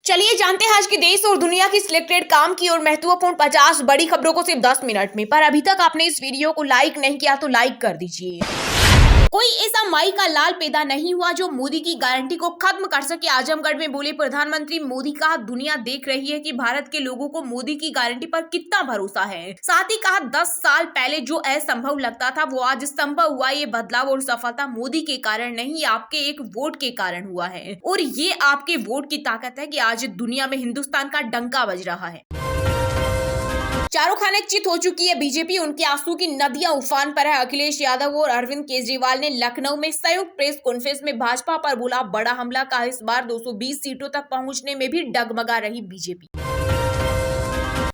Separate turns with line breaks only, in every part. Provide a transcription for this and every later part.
चलिए जानते हैं आज के देश और दुनिया की सिलेक्टेड काम की और महत्वपूर्ण 50 बड़ी खबरों को सिर्फ 10 मिनट में। पर अभी तक आपने इस वीडियो को लाइक नहीं किया तो लाइक कर दीजिए। कोई ऐसा माई का लाल पैदा नहीं हुआ जो मोदी की गारंटी को खत्म कर सके। आजमगढ़ में बोले प्रधानमंत्री मोदी। कहा दुनिया देख रही है कि भारत के लोगों को मोदी की गारंटी पर कितना भरोसा है। साथ ही कहा 10 साल पहले जो असंभव लगता था वो आज संभव हुआ। ये बदलाव और सफलता मोदी के कारण नहीं, आपके एक वोट के कारण हुआ है। और ये आपके वोट की ताकत है कि आज दुनिया में हिंदुस्तान का डंका बज रहा है। चारों खाने चित हो चुकी है बीजेपी, उनके आंसू की नदियां उफान पर है। अखिलेश यादव और अरविंद केजरीवाल ने लखनऊ में संयुक्त प्रेस कॉन्फ्रेंस में भाजपा पर बोला बड़ा हमला। का इस बार 220 सीटों तक पहुंचने में भी डगमगा रही बीजेपी।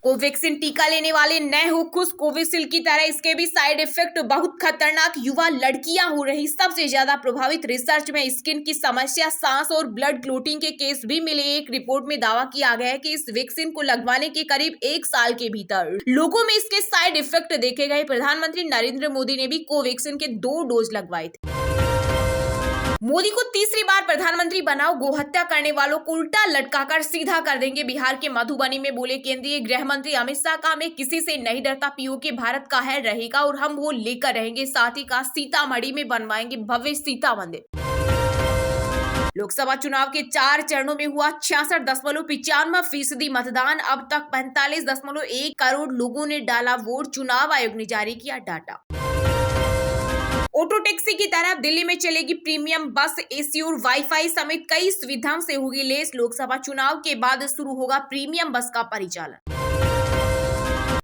कोवैक्सीन टीका लेने वाले नए हो खुश। कोविशील्ड की तरह इसके भी साइड इफेक्ट बहुत खतरनाक। युवा लड़कियां हो रही सबसे ज्यादा प्रभावित। रिसर्च में स्किन की समस्या, सांस और ब्लड क्लोटिंग के केस भी मिले। एक रिपोर्ट में दावा किया गया है कि इस वैक्सीन को लगवाने के करीब 1 साल के भीतर लोगों में इसके साइड इफेक्ट देखे गए। प्रधानमंत्री नरेंद्र मोदी ने भी कोवैक्सीन के 2 डोज लगवाए थे। मोदी को तीसरी बार प्रधानमंत्री बनाओ, गोहत्या करने वालों को उल्टा लटकाकर सीधा कर देंगे। बिहार के मधुबनी में बोले केंद्रीय गृह मंत्री अमित शाह। का मैं किसी से नहीं डरता, पीओके भारत का है, रहेगा और हम वो लेकर रहेंगे। साथ ही कहा सीतामढ़ी में बनवाएंगे भव्य सीता मंदिर। लोकसभा चुनाव के 4 चरणों में हुआ 66.95% मतदान। अब तक 45.1 करोड़ लोगों ने डाला वोट। चुनाव आयोग ने जारी किया डाटा। ऑटो टैक्सी की तरह दिल्ली में चलेगी प्रीमियम बस। एसी और वाईफाई समेत कई सुविधाओं से होगी लेस। लोकसभा चुनाव के बाद शुरू होगा प्रीमियम बस का परिचालन।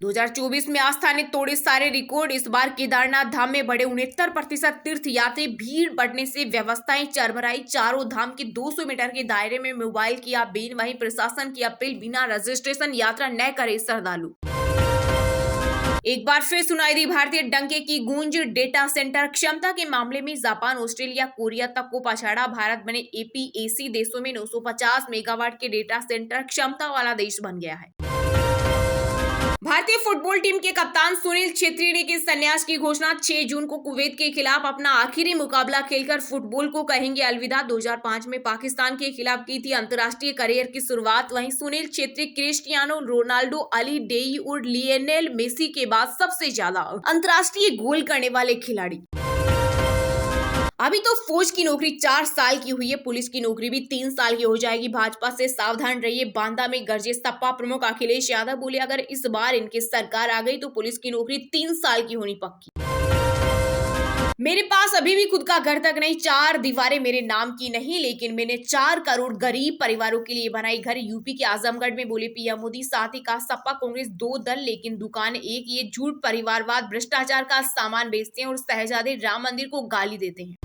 2024 में आस्था ने तोड़े सारे रिकॉर्ड। इस बार केदारनाथ धाम में बढ़े 69% तीर्थ यात्री। भीड़ बढ़ने से व्यवस्थाएं चरमराई। चारों धाम के 200 मीटर के दायरे में मोबाइल किया बैन। वहीं प्रशासन की अपील, बिना रजिस्ट्रेशन यात्रा न करे श्रद्धालु। एक बार फिर सुनाई दी भारतीय डंके की गूंज। डेटा सेंटर क्षमता के मामले में जापान, ऑस्ट्रेलिया, कोरिया तक को पछाड़ा। भारत बने एपीएसी देशों में 950 मेगावाट के डेटा सेंटर क्षमता वाला देश बन गया है। भारतीय फुटबॉल टीम के कप्तान सुनील छेत्री ने की संन्यास की घोषणा। 6 जून को कुवैत के खिलाफ अपना आखिरी मुकाबला खेलकर फुटबॉल को कहेंगे अलविदा। 2005 में पाकिस्तान के खिलाफ की थी अंतर्राष्ट्रीय करियर की शुरुआत। वहीं सुनील छेत्री क्रिस्टियानो रोनाल्डो, अली डेई और लियोनेल मेसी के बाद सबसे ज्यादा अंतर्राष्ट्रीय गोल करने वाले खिलाड़ी। अभी तो फौज की नौकरी 4 साल की हुई है, पुलिस की नौकरी भी 3 साल की हो जाएगी। भाजपा से सावधान रहिए। बांदा में गरजे सपा प्रमुख अखिलेश यादव। बोले अगर इस बार इनकी सरकार आ गई तो पुलिस की नौकरी 3 साल की होनी पक्की। मेरे पास अभी भी खुद का घर तक नहीं, 4 दीवारें मेरे नाम की नहीं, लेकिन मैंने 4 करोड़ गरीब परिवारों के लिए बनाई घर। यूपी के आजमगढ़ में बोले पीएम मोदी। साथ ही कहा सपा कांग्रेस 2 दल लेकिन दुकान एक। ये झूठ, परिवारवाद, भ्रष्टाचार का सामान बेचते हैं और शहजादे राम मंदिर को गाली देते हैं।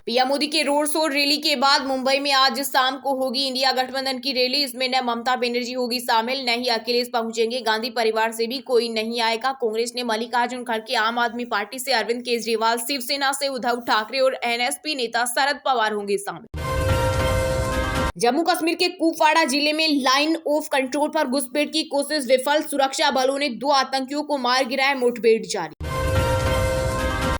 पीएम मोदी के रोड शो रैली के बाद मुंबई में आज शाम को होगी इंडिया गठबंधन की रैली। इसमें न ममता बनर्जी होगी शामिल, न ही अखिलेश पहुंचेंगे। गांधी परिवार से भी कोई नहीं आएगा। कांग्रेस ने मल्लिकार्जुन खड़गे, आम आदमी पार्टी से अरविंद केजरीवाल, शिवसेना से उद्धव ठाकरे और एनएसपी नेता शरद पवार होंगे शामिल। जम्मू कश्मीर के कुपवाड़ा जिले में लाइन ऑफ कंट्रोल पर घुसपैठ की कोशिश विफल। सुरक्षा बलों ने 2 आतंकियों को मार गिराया। मुठभेड़ जारी।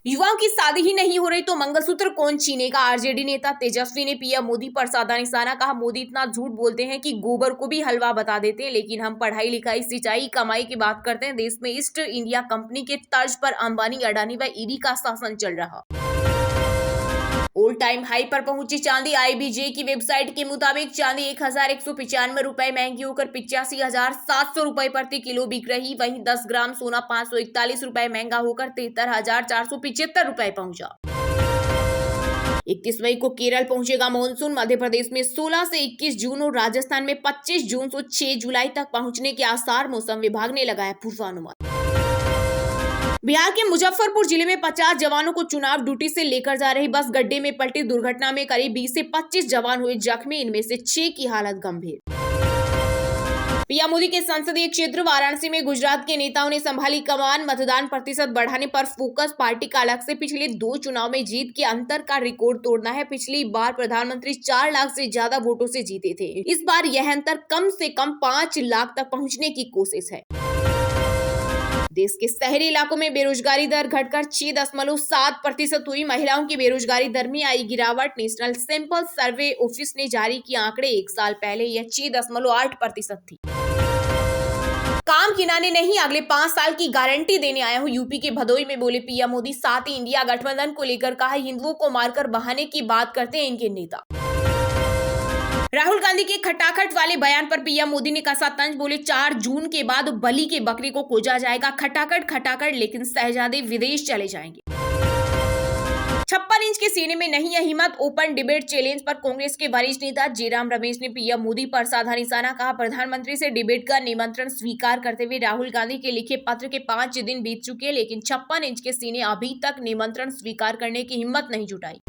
युवाओं की शादी ही नहीं हो रही तो मंगलसूत्र कौन छीनेगा। आरजेडी नेता तेजस्वी ने पीएम मोदी पर साधा निशाना। कहा मोदी इतना झूठ बोलते हैं कि गोबर को भी हलवा बता देते हैं, लेकिन हम पढ़ाई लिखाई, सिंचाई, कमाई की बात करते हैं। देश में ईस्ट इंडिया कंपनी के तर्ज पर अंबानी, अडानी व ईडी का शासन चल रहा। ऑल टाइम हाई पर पहुंची चांदी। आईबीजे की वेबसाइट के मुताबिक चांदी 1195 रुपए महंगी होकर 85,700 रुपए प्रति किलो बिक रही। वहीं 10 ग्राम सोना 541 रुपए महंगा होकर 73,475 रुपए पहुंचा। 21 मई को केरल पहुंचेगा मानसून। मध्य प्रदेश में 16 से 21 जून और राजस्थान में 25 जून से 6 जुलाई तक पहुंचने के आसार। मौसम विभाग ने लगाया पूर्वानुमान। बिहार के मुजफ्फरपुर जिले में 50 जवानों को चुनाव ड्यूटी से लेकर जा रही बस गड्ढे में पलटी। दुर्घटना में करीब 20 से 25 जवान हुए जख्मी, इनमें से 6 की हालत गंभीर। पीएम मोदी के संसदीय क्षेत्र वाराणसी में गुजरात के नेताओं ने संभाली कमान। मतदान प्रतिशत बढ़ाने पर फोकस। पार्टी का अलग से पिछले 2 चुनाव में जीत के अंतर का रिकॉर्ड तोड़ना है। पिछली बार प्रधानमंत्री 4 लाख से ज्यादा वोटों से जीते थे। इस बार यह अंतर कम से कम 5 लाख तक पहुंचने की कोशिश है। देश के शहरी इलाकों में बेरोजगारी दर घटकर 6.7% हुई। महिलाओं की बेरोजगारी दर में आई गिरावट। नेशनल सैंपल सर्वे ऑफिस ने जारी किए आंकड़े, एक साल पहले यह 6.8% थी। काम गिनाने नहीं, अगले 5 साल की गारंटी देने आया हूं, यूपी के भदोई में बोले पीएम मोदी। साथ ही इंडिया गठबंधन को लेकर कहा, हिंदुओं को मारकर बहाने की बात करते हैं इनके नेता। राहुल गांधी के खटाखट वाले बयान पर पीएम मोदी ने कसा तंज, बोले 4 जून के बाद बलि के बकरे को खोजा जाएगा। खटाखट खटाखट, लेकिन शहजादे विदेश चले जाएंगे। 56 इंच के सीने में नहीं है हिम्मत, ओपन डिबेट चैलेंज पर कांग्रेस के वरिष्ठ नेता जयराम रमेश ने पीएम मोदी पर साधा निशाना। कहा, प्रधानमंत्री से डिबेट का निमंत्रण स्वीकार करते हुए राहुल गांधी के लिखे पत्र के 5 दिन बीत चुके, लेकिन 56 इंच के सीने अभी तक निमंत्रण स्वीकार करने की हिम्मत नहीं जुटाई।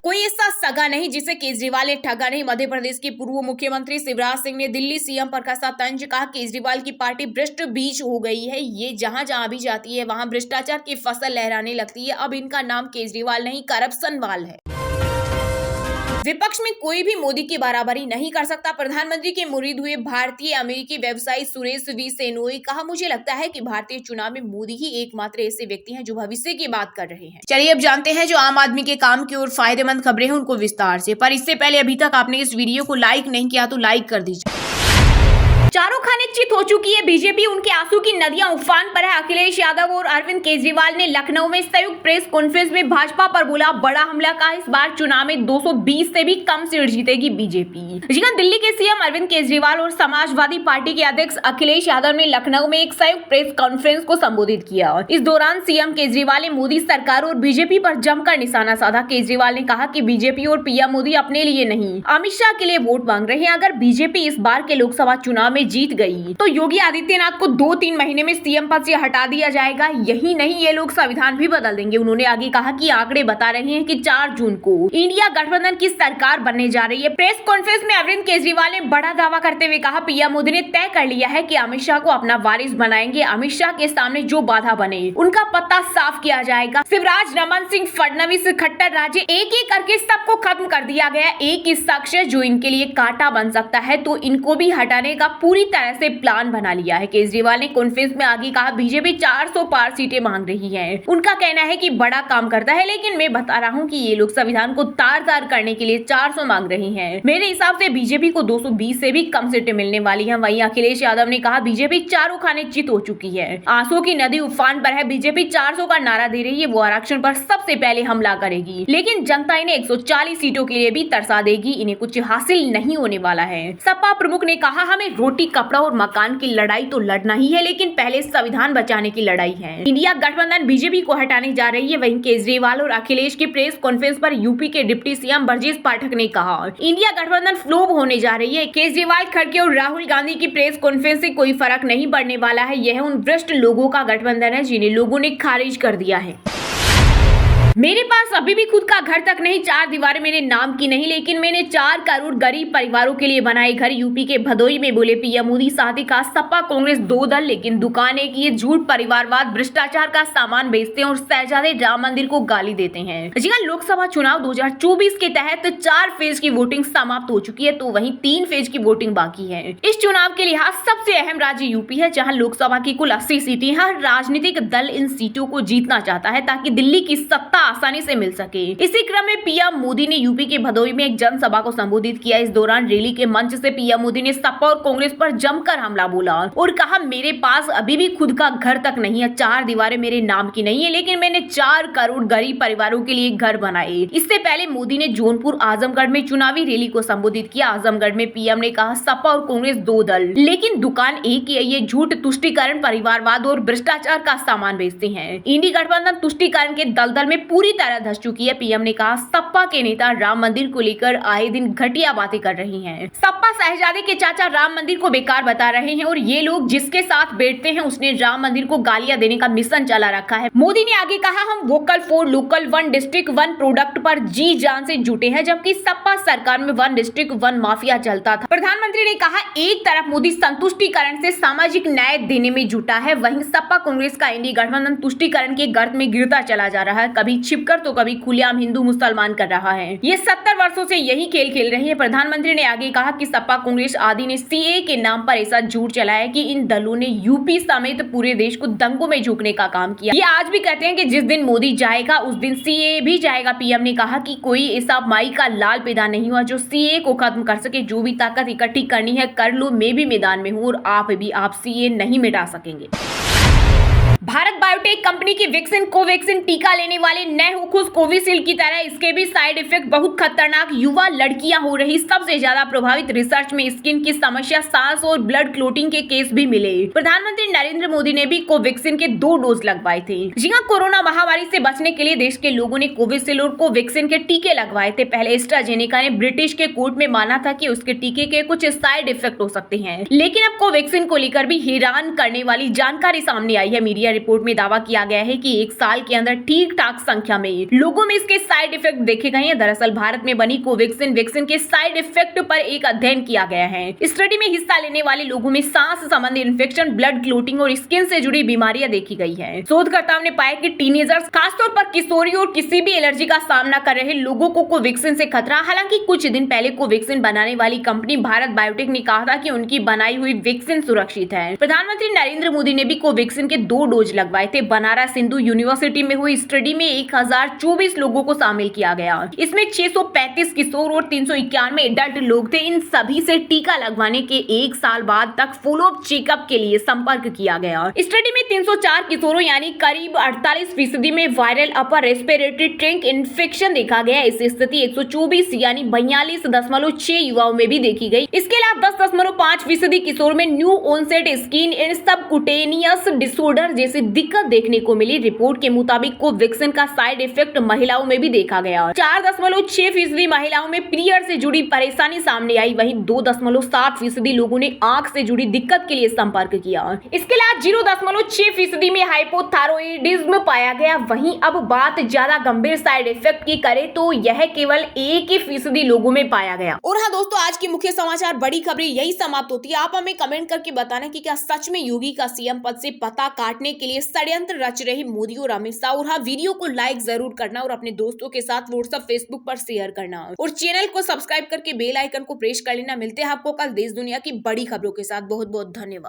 कोई ऐसा सगा नहीं जिसे केजरीवाल ने ठगा नहीं। मध्य प्रदेश के पूर्व मुख्यमंत्री शिवराज सिंह ने दिल्ली सीएम पर कसा तंज। कहा, केजरीवाल की पार्टी भ्रष्ट बीज हो गई है, ये जहां जहां भी जाती है वहां भ्रष्टाचार की फसल लहराने लगती है। अब इनका नाम केजरीवाल नहीं, करप्शन वाल है। विपक्ष में कोई भी मोदी की बराबरी नहीं कर सकता। प्रधानमंत्री के मुरीद हुए भारतीय अमेरिकी व्यवसायी सुरेश वी सेनोई। कहा, मुझे लगता है कि भारतीय चुनाव में मोदी ही एकमात्र ऐसे व्यक्ति हैं जो भविष्य की बात कर रहे हैं। चलिए अब जानते हैं जो आम आदमी के काम की और फायदेमंद खबरें हैं उनको विस्तार से। पर इससे पहले अभी तक आपने इस वीडियो को लाइक नहीं किया तो लाइक कर दीजिए। चारों खाने चित हो चुकी है बीजेपी, उनके आंसू की नदियां उफान पर है। अखिलेश यादव और अरविंद केजरीवाल ने लखनऊ में संयुक्त प्रेस कॉन्फ्रेंस में भाजपा पर बोला बड़ा हमला। का इस बार चुनाव में 220 से भी कम सीट जीतेगी बीजेपी। जी, दिल्ली के सीएम अरविंद केजरीवाल और समाजवादी पार्टी के अध्यक्ष अखिलेश यादव ने लखनऊ में एक संयुक्त प्रेस कॉन्फ्रेंस को संबोधित किया। इस दौरान सीएम केजरीवाल ने मोदी सरकार और बीजेपी पर जमकर निशाना साधा। केजरीवाल ने कहा कि बीजेपी और पीएम मोदी अपने लिए नहीं, अमित शाह के लिए वोट मांग रहे हैं। अगर बीजेपी इस बार के लोकसभा चुनाव में जीत गई तो योगी आदित्यनाथ को 2-3 महीने में सीएम पद से हटा दिया जाएगा। यही नहीं, ये लोग संविधान भी बदल देंगे। उन्होंने आगे कहा कि आंकड़े बता रहे हैं कि 4 जून को इंडिया गठबंधन की सरकार बनने जा रही है। प्रेस कॉन्फ्रेंस में अरविंद केजरीवाल ने बड़ा दावा करते हुए कहा, पीएम मोदी ने तय कर लिया है कि अमित शाह को अपना वारिस बनाएंगे। अमित शाह के सामने जो बाधा बने उनका पत्ता साफ किया जाएगा। शिवराज, रमन सिंह, फडणवीस, खट्टर राजे, एक एक करके सबको खत्म कर दिया गया। एक ही शख्स जो इनके लिए कांटा बन सकता है, तो इनको भी हटाने का पूरी तरह से प्लान बना लिया है। केजरीवाल ने कॉन्फ्रेंस में आगे कहा, बीजेपी 400 पार सीटें मांग रही है। उनका कहना है कि बड़ा काम करता है, लेकिन मैं बता रहा हूं कि ये लोग संविधान को तार-तार करने के लिए 400 मांग रही हैं। मेरे हिसाब से बीजेपी को 220 से भी कम सीटें मिलने वाली हैं। वहीं अखिलेश यादव ने कहा, बीजेपी चारों खाने चित हो चुकी है, आंसू की नदी उफान पर है। बीजेपी 400 का नारा दे रही है, वो आरक्षण पर सबसे पहले हमला करेगी, लेकिन जनता इन्हें 140 सीटों के लिए भी तरसा देगी। इन्हें कुछ हासिल नहीं होने वाला है। सपा प्रमुख ने कहा, हमें रोटी, कपड़ा और मकान की लड़ाई तो लड़ना ही है, लेकिन पहले संविधान बचाने की लड़ाई है। इंडिया गठबंधन बीजेपी को हटाने जा रही है। वहीं केजरीवाल और अखिलेश की प्रेस कॉन्फ्रेंस पर यूपी के डिप्टी सीएम ब्रजेश पाठक ने कहा, इंडिया गठबंधन फ्लॉप होने जा रही है। केजरीवाल, खड़गे और राहुल गांधी की प्रेस कॉन्फ्रेंस से कोई फर्क नहीं पड़ने वाला है। यह उन भ्रष्ट लोगों का गठबंधन है जिन्हें लोगों ने खारिज कर दिया है। मेरे पास अभी भी खुद का घर तक नहीं, 4 दीवारें मेरे नाम की नहीं, लेकिन मैंने 4 करोड़ गरीब परिवारों के लिए बनाए घर। यूपी के भदोई में बोले पीएम मोदी। साथ ही कहा, सपा कांग्रेस 2 दल, लेकिन दुकान एक, ये झूठ, परिवारवाद, भ्रष्टाचार का सामान बेचते हैं और शहजादे राम मंदिर को गाली देते हैं। जी हां, लोकसभा चुनाव 2024 के तहत 4 फेज की वोटिंग समाप्त हो चुकी है, तो वहीं 3 फेज की वोटिंग बाकी है। इस चुनाव के लिहाज सबसे अहम राज्य यूपी है, जहाँ लोकसभा की कुल 80 सीटें। हर राजनीतिक दल इन सीटों को जीतना चाहता है ताकि दिल्ली की सत्ता आसानी से मिल सके। इसी क्रम में पीएम मोदी ने यूपी के भदोई में एक जनसभा को संबोधित किया। इस दौरान रैली के मंच से पीएम मोदी ने सपा और कांग्रेस पर जमकर हमला बोला और कहा, मेरे पास अभी भी खुद का घर तक नहीं है, 4 दीवारें मेरे नाम की नहीं है, लेकिन मैंने 4 करोड़ गरीब परिवारों के लिए घर बनाए। इससे पहले मोदी ने जौनपुर, आजमगढ़ में चुनावी रैली को संबोधित किया। आजमगढ़ में पीएम ने कहा, सपा और कांग्रेस 2 दल, लेकिन दुकान एक ही है। ये झूठ, तुष्टीकरण, परिवारवाद और भ्रष्टाचार का सामान बेचते हैं। इंडी गठबंधन तुष्टीकरण के दलदल में पूरी तरह धस चुकी है। पीएम ने कहा, सपा के नेता राम मंदिर को लेकर आए दिन घटिया बातें कर रही हैं। सपा शहजादे के चाचा राम मंदिर को बेकार बता रहे हैं और ये लोग जिसके साथ बैठते हैं उसने राम मंदिर को गालियां देने का मिशन चला रखा है। मोदी ने आगे कहा, हम vocal for local, 1 district 1 product पर जी जान से जुटे हैं, जबकि सपा सरकार में 1 डिस्ट्रिक्ट 1 माफिया चलता था। प्रधानमंत्री ने कहा, एक तरफ मोदी संतुष्टिकरण से सामाजिक न्याय देने में जुटा है, वहीं सपा कांग्रेस का इंडी गठबंधन तुष्टिकरण के गर्त में गिरता चला जा रहा है। कभी छिपकर तो कभी खुलेआम हिंदू मुसलमान कर रहा है। ये 70 वर्षों से यही खेल खेल रहे हैं। प्रधानमंत्री ने आगे कहा कि सपा, कांग्रेस आदि ने सीए के नाम पर ऐसा झूठ चलाया कि इन दलों ने यूपी समेत पूरे देश को दंगों में झोंकने का काम किया। ये आज भी कहते हैं कि जिस दिन मोदी जाएगा उस दिन सीए भी जाएगा। पीएम ने कहा कि कोई ऐसा माई का लाल पैदा नहीं हुआ जो सीए को खत्म कर सके। जो भी ताकत इकट्ठी करनी है कर लो, मैं भी मैदान में हूँ और आप सीए नहीं मिटा सकेंगे। भारत बायोटेक कंपनी की वैक्सीन कोवैक्सीन टीका लेने वाले नए हो खुश। कोविशील्ड की तरह इसके भी साइड इफेक्ट बहुत खतरनाक। युवा लड़कियां हो रही सबसे ज्यादा प्रभावित। रिसर्च में स्किन की समस्या, सांस और ब्लड क्लोटिंग के केस भी मिले। प्रधानमंत्री नरेंद्र मोदी ने भी कोवैक्सीन के 2 डोज लगवाए थे। जी हां, कोरोना महामारी से बचने के लिए देश के लोगों ने कोविशील्ड और कोवैक्सीन के टीके लगवाए थे। पहले एस्ट्राजेनेका ने ब्रिटिश के कोर्ट में माना था कि उसके टीके के कुछ साइड इफेक्ट हो सकते हैं, लेकिन अब कोवैक्सीन को लेकर भी हैरान करने वाली जानकारी सामने आई है। मीडिया रिपोर्ट में दावा किया गया है कि 1 साल के अंदर ठीक ठाक संख्या में लोगों में इसके साइड इफेक्ट देखे गए हैं। दरअसल भारत में बनी कोवैक्सीन वैक्सीन के साइड इफेक्ट पर एक अध्ययन किया गया है। स्टडी में हिस्सा लेने वाले लोगों में सांस संबंधी इन्फेक्शन, ब्लड क्लोटिंग और स्किन से जुड़ी बीमारियां देखी गई है। शोधकर्ताओं ने पाया कि टीनेजर्स, खासतौर पर किशोरी और किसी भी एलर्जी का सामना कर रहे लोगों को कोवैक्सीन से खतरा। हालांकि कुछ दिन पहले कोवैक्सीन बनाने वाली कंपनी भारत बायोटेक ने कहा था कि उनकी बनाई हुई वैक्सीन सुरक्षित है। प्रधानमंत्री नरेंद्र मोदी ने भी कोवैक्सीन के 2 डोज लगवाए थे। बनारस हिंदू यूनिवर्सिटी में हुई स्टडी में 1024 लोगों को शामिल किया गया। इसमें 635 किशोर और 391 एडल्ट लोग थे। इन सभी से टीका लगवाने के 1 साल बाद तक फॉलोअप चेकअप के लिए संपर्क किया गया। स्टडी में 304 किशोरों यानी करीब 48% में viral upper respiratory tract infection देखा गया। इस स्थिति 124 यानी 42.6 युवाओं में भी देखी गई। इसके अलावा 10.5% किशोर में new onset skin and subcutaneous disorder जैसी दिक्कत देखने को मिली। रिपोर्ट के मुताबिक कोवैक्सीन का साइड इफेक्ट महिलाओं में भी देखा गया। 4.6% महिलाओं में पीरियड से जुड़ी परेशानी सामने आई। वहीं 2.7% लोगों ने आंख से जुड़ी दिक्कत के लिए संपर्क किया। इसके अलावा 0.6% में हाइपोथायरॉयडिज्म पाया गया। वहीं अब बात ज्यादा गंभीर साइड इफेक्ट की करें तो यह केवल 1% लोगों में पाया गया। और हाँ दोस्तों, आज की मुख्य समाचार बड़ी खबरें यही समाप्त होती है। आप हमें कमेंट करके बताना कि क्या सच में योगी का सीएम पद से पता काटने के लिए षड्यंत्र रच रहे मोदी और अमित शाह। और हाँ, वीडियो को लाइक जरूर करना और अपने दोस्तों के साथ व्हाट्सएप, फेसबुक पर शेयर करना और चैनल को सब्सक्राइब करके बेल आइकन को प्रेस कर लेना। मिलते हैं आपको कल देश दुनिया की बड़ी खबरों के साथ। बहुत बहुत धन्यवाद।